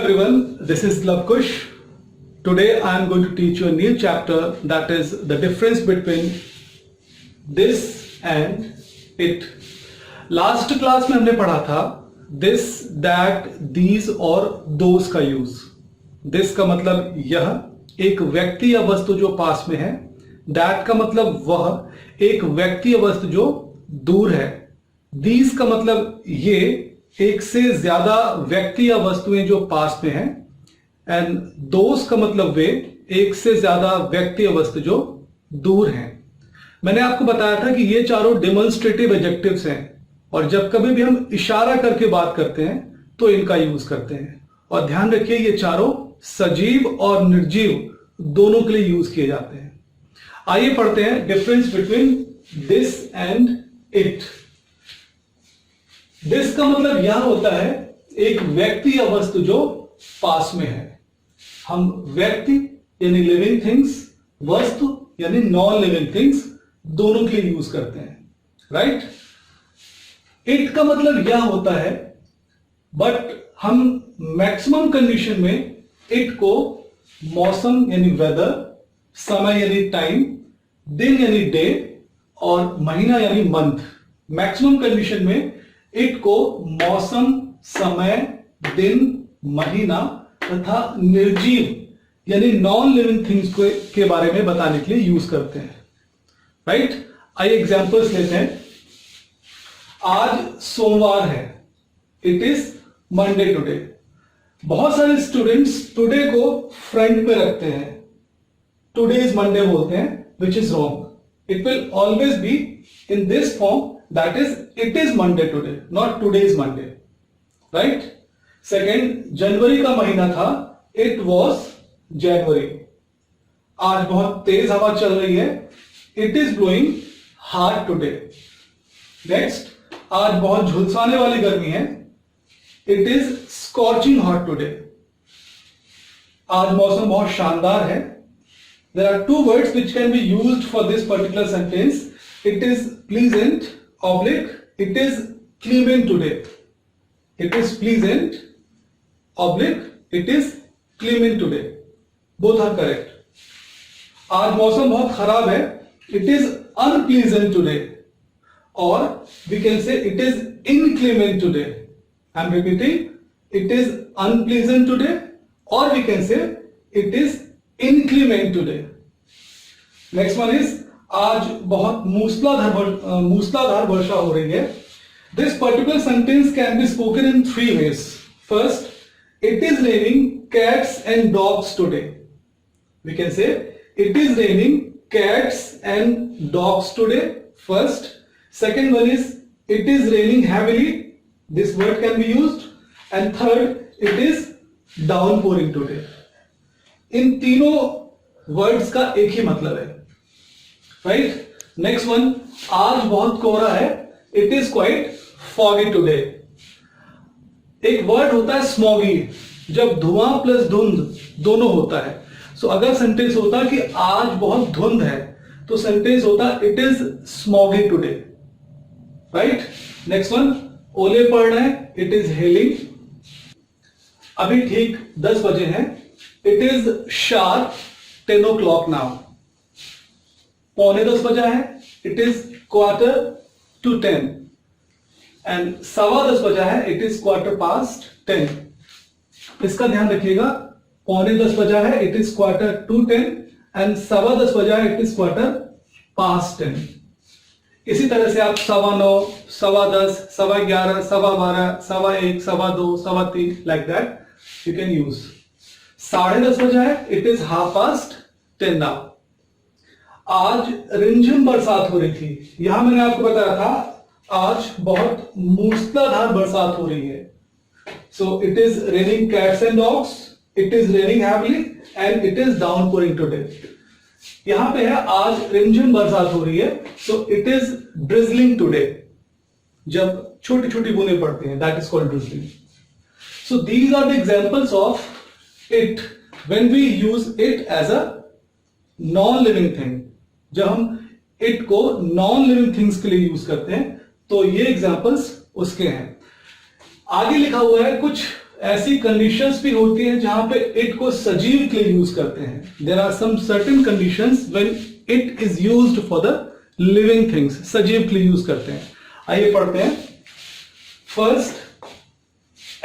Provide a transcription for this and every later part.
everyone, this is Lavkush. Today I am going to teach you a new chapter, that is the difference between this and it. Last class में हमने पढ़ा था this, that, these और those का use. This का मतलब यह एक व्यक्ति या वस्तु जो पास में है. That का मतलब वह एक व्यक्ति या वस्तु जो दूर है. These का मतलब ये एक से ज्यादा व्यक्ति या वस्तुएं जो पास में हैं. एंड दोस का मतलब वे एक से ज्यादा व्यक्ति या वस्तु जो दूर हैं. मैंने आपको बताया था कि ये चारों डेमोन्स्ट्रेटिव एडजेक्टिव्स हैं और जब कभी भी हम इशारा करके बात करते हैं तो इनका यूज करते हैं. और ध्यान रखिए ये चारों सजीव और निर्जीव दोनों के लिए यूज किए जाते हैं. आइए पढ़ते हैं difference between this and it. This का मतलब यह होता है एक व्यक्ति या वस्तु जो पास में है. हम व्यक्ति यानी लिविंग थिंग्स, वस्तु यानी नॉन लिविंग थिंग्स दोनों के लिए यूज करते हैं. राइट. इट का मतलब यह होता है बट हम मैक्सिमम कंडीशन में इट को मौसम यानी वेदर, समय यानी टाइम, दिन यानी डे और महीना यानी मंथ, मैक्सिमम कंडीशन में इट को मौसम, समय, दिन, महीना तथा निर्जीव यानी नॉन लिविंग थिंग्स के बारे में बताने के लिए यूज करते हैं. राइट. आइए एग्जांपल्स लेते हैं. आज सोमवार है. It is Monday today. बहुत सारे स्टूडेंट्स टुडे को फ्रंट पे रखते हैं. टुडे इज मंडे बोलते हैं, which is wrong. It will always be in this form, that is it is Monday today, not today is Monday. Right. Second, जनवरी का महीना था. it was January. आज बहुत तेज हवा चल रही है. it is blowing hard today. Next, आज बहुत झुलसाने वाली गर्मी है. it is scorching hot today. आज मौसम बहुत शानदार है. There are two words which can be used for this particular sentence. It is pleasant oblique it is clement today. It is pleasant oblique it is clement today. Both are correct. आज मौसम बहुत खराब है. It is unpleasant today. Or we can say it is inclement today. I am repeating, it is unpleasant today or we can say it is inclement today. Next one is आज बहुत मूसलाधार वर्षा हो रही है. This particular sentence can be spoken in three ways. First, it is raining cats and dogs today. We can say it is raining cats and dogs today. First. Second one is it is raining heavily. This word can be used. And third, it is downpouring today. इन तीनों words का एक ही मतलब है. Right. Next one, आज बहुत कोहरा है. It is quite foggy today. एक वर्ड होता है स्मॉगी, जब धुआं प्लस धुंध दोनों होता है. सो अगर सेंटेंस होता कि आज बहुत धुंध है तो सेंटेंस होता it is smoggy today. Right. Next one, ओले पड़ रहे हैं. It is hailing. अभी ठीक 10 बजे हैं. It is sharp 10 o'clock now. पौने 10 बजा है. It is quarter to 10. And 10:15 बजा है. It is quarter past 10. इसका ध्यान रखिएगा. पौने 10 बजा है. It is quarter to 10. And 10:15 बजा है. It is quarter past 10. इसी तरह से आप 9:15, 10:15, 11:15, 12:15, 1:15, 2:15, 3:15 like that you can use. 10:30 बजा है. It is 10:30 now. आज रिमझिम बरसात हो रही थी. यहां मैंने आपको बताया था आज बहुत मूसलाधार बरसात हो रही है. So it is raining cats and dogs. It is raining heavily and it is downpouring today. यहां पे है आज रिमझिम बरसात हो रही है. So it is drizzling today. जब छोटी छोटी बूंदें पड़ती हैं, that is called drizzling. So these are the examples of it when we use it as a non living thing. जब हम इट को नॉन लिविंग थिंग्स के लिए यूज करते हैं तो ये एग्जांपल्स उसके हैं. आगे लिखा हुआ है कुछ ऐसी कंडीशंस भी होती हैं जहां पे इट को सजीव के लिए यूज करते हैं. There are some certain conditions when it is used for the living things. सजीव के लिए यूज करते हैं. आइए पढ़ते हैं. फर्स्ट,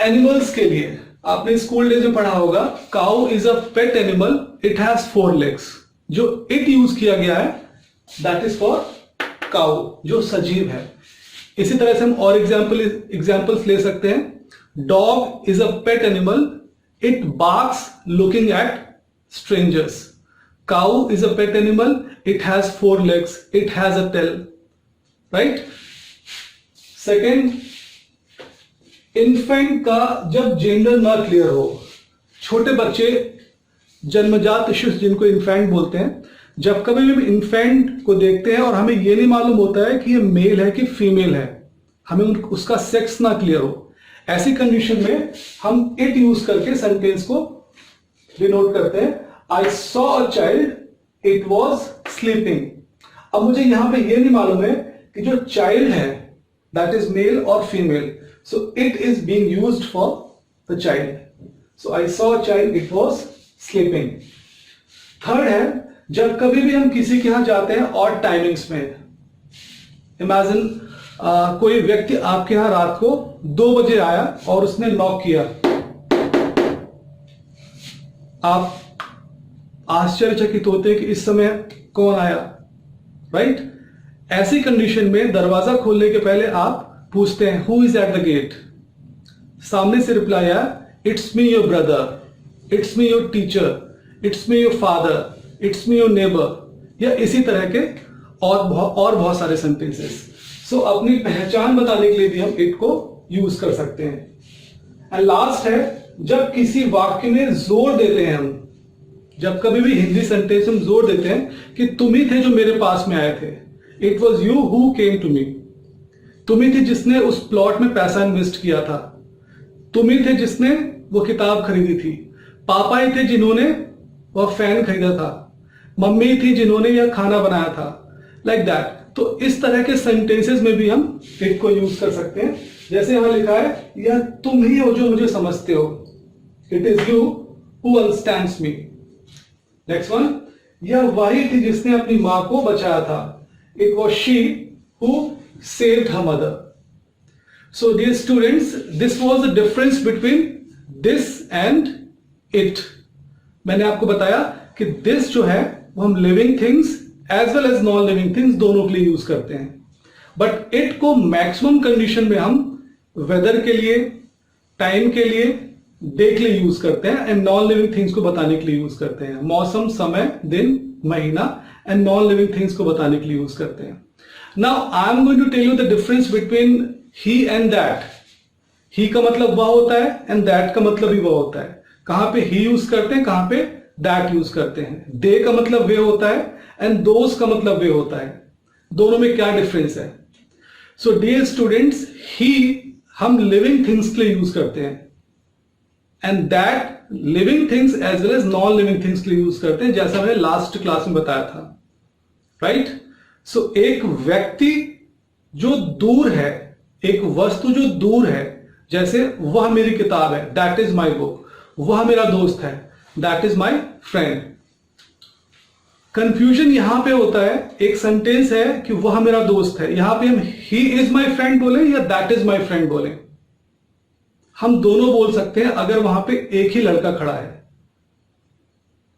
एनिमल्स के लिए आपने स्कूल डेज में पढ़ा होगा, cow is a pet animal, it has 4 legs. जो इट यूज किया गया है दैट इज फॉर काउ, जो सजीव है. इसी तरह से हम और एग्जाम्पल्स ले सकते हैं. Dog is a pet animal, it barks looking at strangers. Cow is a pet animal, it has 4 legs, it has a tail. Right. Second, infant का जब जेंडर ना क्लियर हो, छोटे बच्चे जन्मजात शिशु जिनको इन्फेंट बोलते हैं, जब कभी भी हम इन्फेंट को देखते हैं और हमें यह नहीं मालूम होता है कि ये मेल है कि फीमेल है, हमें उसका सेक्स ना क्लियर हो, ऐसी कंडीशन में हम इट यूज करके सेंटेंस को डिनोट करते हैं. I saw a child, it was sleeping. अब मुझे यहां पे यह नहीं मालूम है कि जो चाइल्ड है दैट इज मेल और female, so it is being used for the child. So I saw a child, it was sleeping. Third है, जब कभी भी हम किसी के यहां जाते हैं और टाइमिंग्स में, इमेजिन कोई व्यक्ति आपके यहां रात को 2 बजे आया और उसने नॉक किया, आप आश्चर्यचकित होते हैं कि इस समय कौन आया. राइट. ऐसी कंडीशन में दरवाजा खोलने के पहले आप पूछते हैं who is at the gate. सामने से रिप्लाई आया, it's me your brother, it's me your teacher, it's me your father, it's me your neighbour, या इसी तरह के और बहुत सारे सेंटेंसेस. सो अपनी पहचान बताने के लिए भी हम इट को यूज कर सकते हैं. एंड लास्ट है, जब किसी वाक्य में जोर देते हैं हम, जब कभी भी हिंदी सेंटेंस में जोर देते हैं कि तुम ही थे जो मेरे पास में आए थे, it was you who came to me. तुम ही थे जिसने उस प्लॉट में पैसा इन्वेस्ट किया था, तुम ही थे जिसने वो किताब खरीदी थी, पापा ही थे जिन्होंने वह फैन खरीदा था, मम्मी थी जिन्होंने यह खाना बनाया था. Like that. तो इस तरह के सेंटेंसेस में भी हम इट को यूज कर सकते हैं. जैसे यहां लिखा है, यह तुम ही हो जो मुझे समझते हो, it is you who understands me. Next one, यह वही थी जिसने अपनी मां को बचाया था, it was she who saved her mother. So dear students, this was the difference between this and it. मैंने आपको बताया कि this जो है वो हम living things as well as non living things दोनों के लिए यूज करते हैं, बट it को मैक्सिमम कंडीशन में हम वेदर के लिए, टाइम के लिए, डे के लिए यूज करते हैं, एंड नॉन लिविंग थिंग्स को बताने के लिए यूज करते हैं. मौसम, समय, दिन, महीना, एंड नॉन लिविंग थिंग्स को बताने के लिए यूज करते हैं. Now I am going to tell you the difference between he and that. He का मतलब वह होता है and that का मतलब भी वह होता है. कहां पे he यूज करते हैं, कहां पे that यूज करते हैं. they का मतलब वे होता है and those का मतलब वे होता है. दोनों में क्या डिफरेंस है? So dear students, he हम living things के लिए यूज करते हैं and that living things as well as non living things के लिए यूज करते हैं, जैसा मैंने लास्ट क्लास में बताया था. राइट. सो एक व्यक्ति जो दूर है, एक वस्तु जो दूर है, जैसे वह मेरी किताब है, दैट इज माई बुक. वह मेरा दोस्त है, that is my friend. Confusion यहां पे होता है, एक सेंटेंस है कि वह मेरा दोस्त है, यहां पे हम ही इज माई फ्रेंड बोले या दैट इज माई फ्रेंड बोले. हम दोनों बोल सकते हैं अगर वहां पे एक ही लड़का खड़ा है.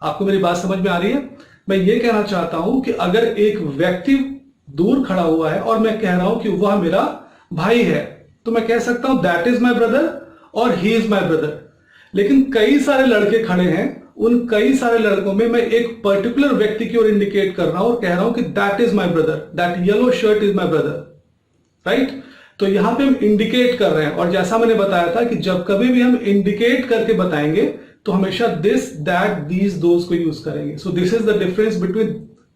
आपको मेरी बात समझ में आ रही है? मैं ये कहना चाहता हूं कि अगर एक व्यक्ति दूर खड़ा हुआ है और मैं कह रहा हूं कि वह मेरा भाई है, तो मैं कह सकता हूं दैट इज माई ब्रदर और ही इज माई ब्रदर. लेकिन कई सारे लड़के खड़े हैं, उन कई सारे लड़कों में मैं एक पर्टिकुलर व्यक्ति की ओर इंडिकेट कर रहा हूं और कह रहा हूं कि that is my brother, that yellow shirt is my brother. Right. तो यहां पे हम इंडिकेट कर रहे हैं, और जैसा मैंने बताया था कि जब कभी भी हम इंडिकेट करके बताएंगे तो हमेशा दिस, दैट, दीज, दोज को यूज करेंगे. So this is the difference between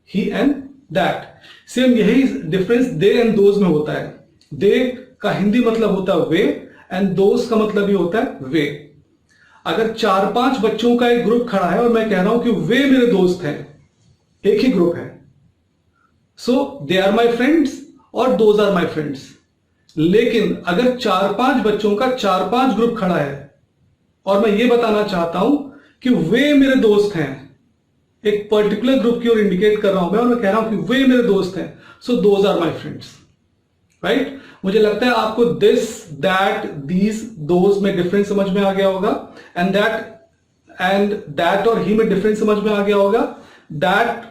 he and that. Same यही डिफरेंस दे एंड दोज में होता है. दे का हिंदी मतलब होता है वे, एंड दोज का मतलब भी होता है वे. अगर 4-5 बच्चों का एक ग्रुप खड़ा है और मैं कह रहा हूं कि वे मेरे दोस्त हैं, एक ही ग्रुप है, सो दे आर माई फ्रेंड्स और दोज आर माई फ्रेंड्स. लेकिन अगर 4-5 बच्चों का 4-5 ग्रुप खड़ा है, और मैं ये बताना चाहता हूं कि वे मेरे दोस्त हैं, एक पर्टिकुलर ग्रुप की ओर इंडिकेट कर रहा हूं मैं, और मैं कह रहा हूं कि वे मेरे दोस्त हैं, so those are my friends, right. मुझे लगता है आपको दिस, दैट, दीज, दोज में डिफरेंस समझ में आ गया होगा, एंड दैट और ही में डिफरेंस समझ में आ गया होगा, दैट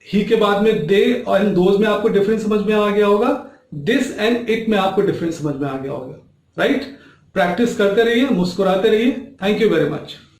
ही के बाद में दे और इन दोज में आपको डिफरेंस समझ में आ गया होगा, दिस एंड इट में आपको डिफरेंस समझ में आ गया होगा, राइट। प्रैक्टिस करते रहिए, मुस्कुराते रहिए। Thank you very much.